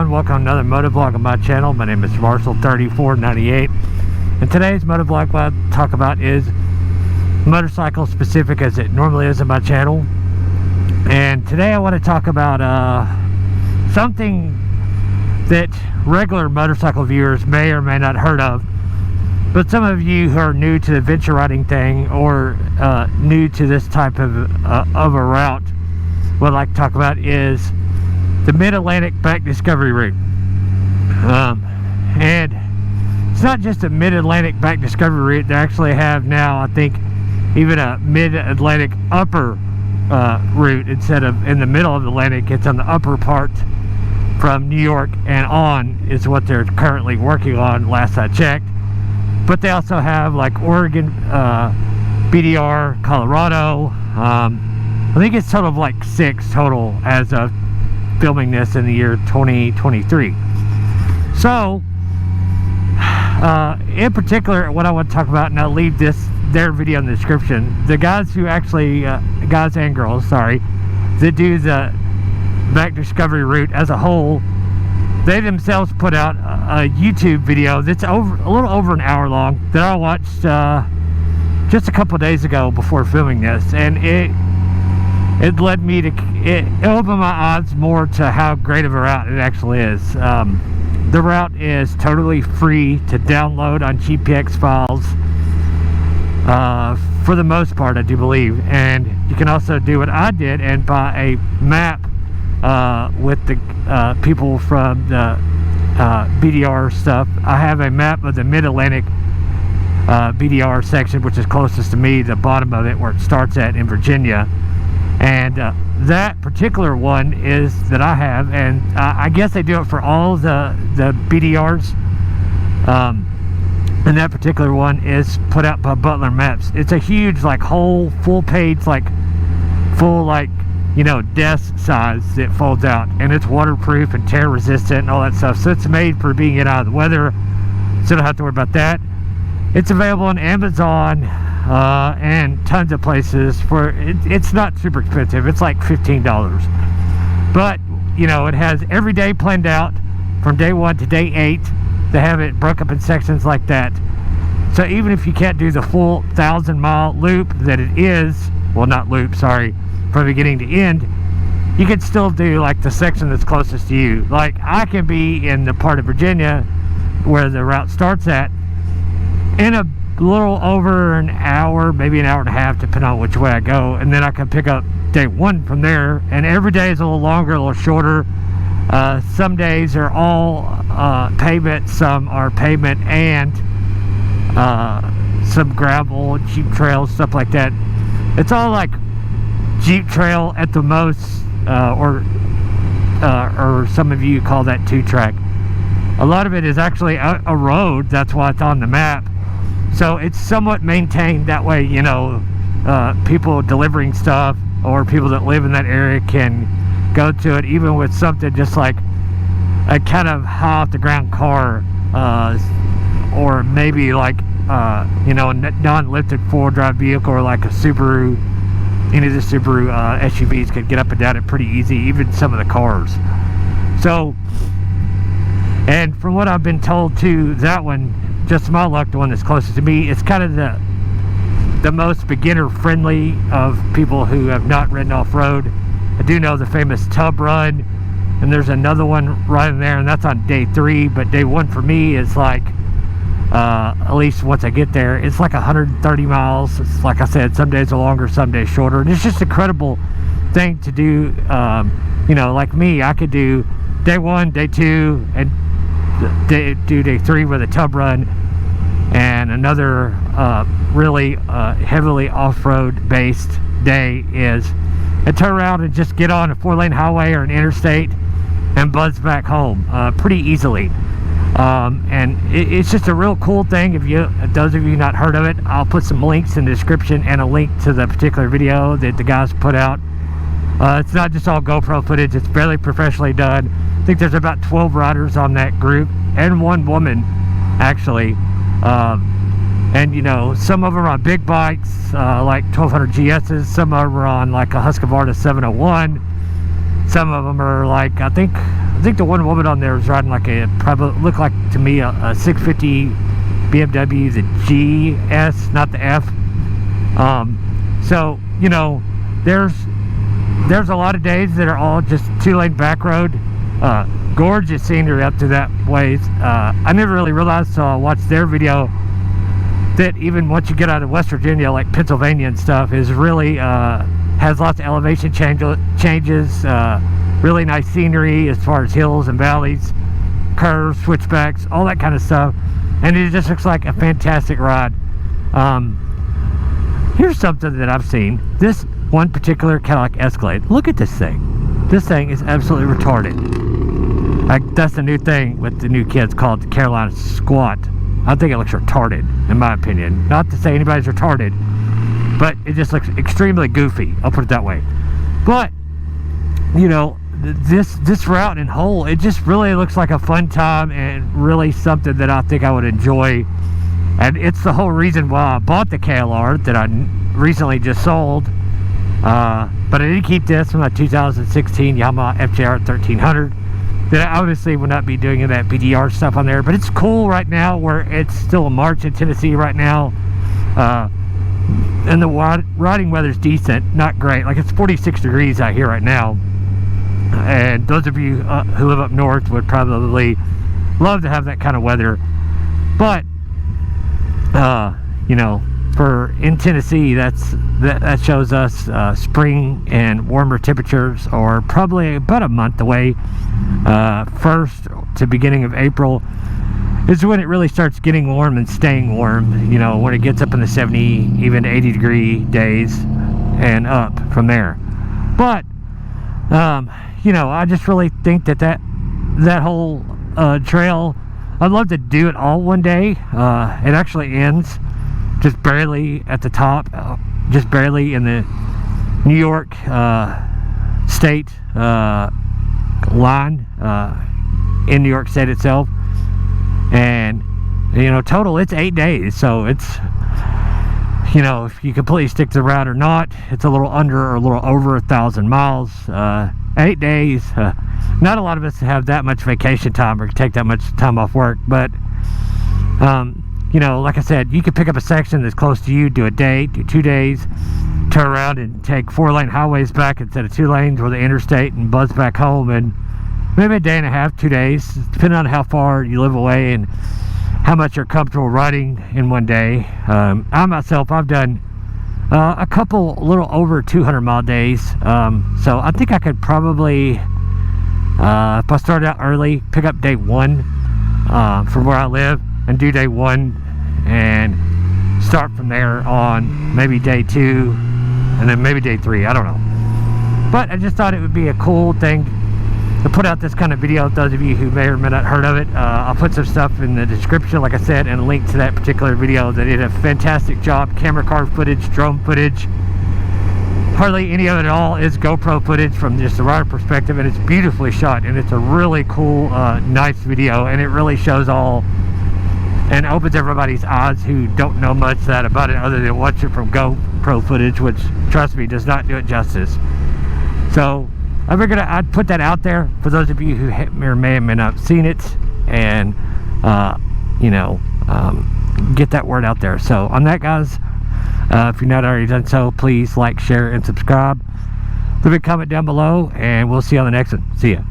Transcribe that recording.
everyone, welcome to another motovlog on my channel. My name is Marshall3498, and today's motovlog what I'll talk about is motorcycle specific as it normally is on my channel. And today I want to talk about something that regular motorcycle viewers may or may not heard of, but some of you who are new to the adventure riding thing or new to this type of a route, what I'd like to talk about is the Mid-Atlantic Back Discovery Route. And it's not just a Mid-Atlantic Back Discovery Route. They actually have now, I think, even a Mid-Atlantic Upper route. Instead of in the middle of the Atlantic, it's on the upper part from New York and on is what they're currently working on, last I checked. But they also have like Oregon, BDR, Colorado. I think it's total of like 6 total as of filming this in the year 2023. So in particular, what I want to talk about, and I'll leave their video in the description, the guys who actually guys and girls, sorry, that do the Back Discovery Route as a whole, they themselves put out a YouTube video that's a little over an hour long that I watched just a couple days ago before filming this, and it led me to, it opened my eyes more to how great of a route it actually is. The route is totally free to download on GPX files for the most part, I do believe, and you can also do what I did and buy a map with the people from the BDR stuff. I have a map of the Mid-Atlantic BDR section, which is closest to me, the bottom of it where it starts at in Virginia. And that particular one is that I have, and I guess they do it for all the BDRs. And that particular one is put out by Butler Maps. It's a huge, like, whole full page, like full, like, you know, desk size that folds out, and it's waterproof and tear resistant and all that stuff. So it's made for being in out of the weather, so you don't have to worry about that. It's available on Amazon and tons of places for it's not super expensive. It's like $15, but you know, it has every day planned out from day 1 to day 8. They have it broke up in sections like that, so even if you can't do the full 1,000-mile loop that it is, well, not loop, sorry, from beginning to end, you can still do like the section that's closest to you. Like, I can be in the part of Virginia where the route starts at in a little over an hour, maybe an hour and a half, depending on which way I go, and then I can pick up day 1 from there. And every day is a little longer, a little shorter. Some days are all pavement, some are pavement and some gravel, Jeep trails, stuff like that. It's all like Jeep trail at the most, or some of you call that 2-track. A lot of it is actually a road. That's why it's on the map. So it's somewhat maintained that way, you know, people delivering stuff or people that live in that area can go to it, even with something just like a kind of high off the ground car, or maybe like you know, a non-lifted 4-wheel-drive vehicle, or like a Subaru. Any of the Subaru SUVs could get up and down it pretty easy, even some of the cars. So, and from what I've been told too, that one, just my luck, the one that's closest to me, it's kind of the most beginner friendly of people who have not ridden off-road. I do know the famous Tub Run, and there's another one right in there, and that's on day 3, but day 1 for me is like, at least once I get there, it's like 130 miles. It's like I said, some days are longer, some days shorter, and it's just an incredible thing to do. You know, like me, I could do day 1, day 2, and do day 3 with a Tub Run, and another really heavily off-road based day is and turn around and just get on a 4-lane highway or an interstate and buzz back home pretty easily. And it's just a real cool thing. If you, those of you not heard of it, I'll put some links in the description and a link to the particular video that the guys put out. It's not just all GoPro footage, it's fairly professionally done. I think there's about 12 riders on that group and 1 woman actually. And you know, some of them are on big bikes, like 1200 GS's, some of them are on like a Husqvarna 701, some of them are like, I think think the one woman on there was riding like probably looked like to me a 650 BMW, the GS, not the F. So, you know, there's a lot of days that are all just 2-lane back road. Gorgeous scenery up to that ways. I never really realized until I watched their video that even once you get out of West Virginia, like Pennsylvania and stuff, is really has lots of elevation changes, really nice scenery as far as hills and valleys, curves, switchbacks, all that kind of stuff, and it just looks like a fantastic ride. Here's something that I've seen. This one particular Cadillac Escalade. Look at this thing. This thing is absolutely retarded. That's the new thing with the new kids called the Carolina Squat. I think it looks retarded, in my opinion. Not to say anybody's retarded, but it just looks extremely goofy. I'll put it that way. But, you know, this route and hole, it just really looks like a fun time and really something that I think I would enjoy. And it's the whole reason why I bought the KLR that I recently just sold. But I did keep this from my 2016 Yamaha FJR 1300. That I obviously will not be doing that BDR stuff on there, but it's cool right now where it's still a March in Tennessee right now, and the riding weather's decent, not great. Like, it's 46 degrees out here right now, and those of you who live up north would probably love to have that kind of weather. But you know, in Tennessee, that shows us spring and warmer temperatures, or probably about a month away. First to beginning of April is when it really starts getting warm and staying warm, you know, when it gets up in the 70, even 80 degree days and up from there. But you know, I just really think that whole trail, I'd love to do it all one day. It actually ends just barely at the top, just barely in the New York state line, in New York State itself. And, you know, total it's 8 days, so it's, you know, if you completely stick to the route or not, it's a little under or a little over 1,000 miles. 8 days. Not a lot of us have that much vacation time or take that much time off work, but you know, like I said, you could pick up a section that's close to you, do a day, do 2 days, turn around and take 4-lane highways back instead of 2 lanes or the interstate and buzz back home, and maybe a day and a half, 2 days, depending on how far you live away and how much you're comfortable riding in one day. I myself, I've done a couple little over 200 mile days, so I think I could probably, if I started out early, pick up day 1 from where I live and do day 1 and start from there on maybe day 2 and then maybe day 3. I don't know, but I just thought it would be a cool thing to put out this kind of video. Those of you who may or may not heard of it, I'll put some stuff in the description, like I said, and a link to that particular video that did a fantastic job. Camera car footage, drone footage, hardly any of it at all is GoPro footage from just the rider perspective, and it's beautifully shot, and it's a really cool, nice video, and it really shows all and opens everybody's eyes who don't know much about it other than watch it from GoPro footage, which, trust me, does not do it justice. So I figured I'd put that out there for those of you who may or may not have seen it, and you know, get that word out there. So on that, guys, if you're not already done so, please like, share, and subscribe. Leave a comment down below, and we'll see you on the next one. See ya.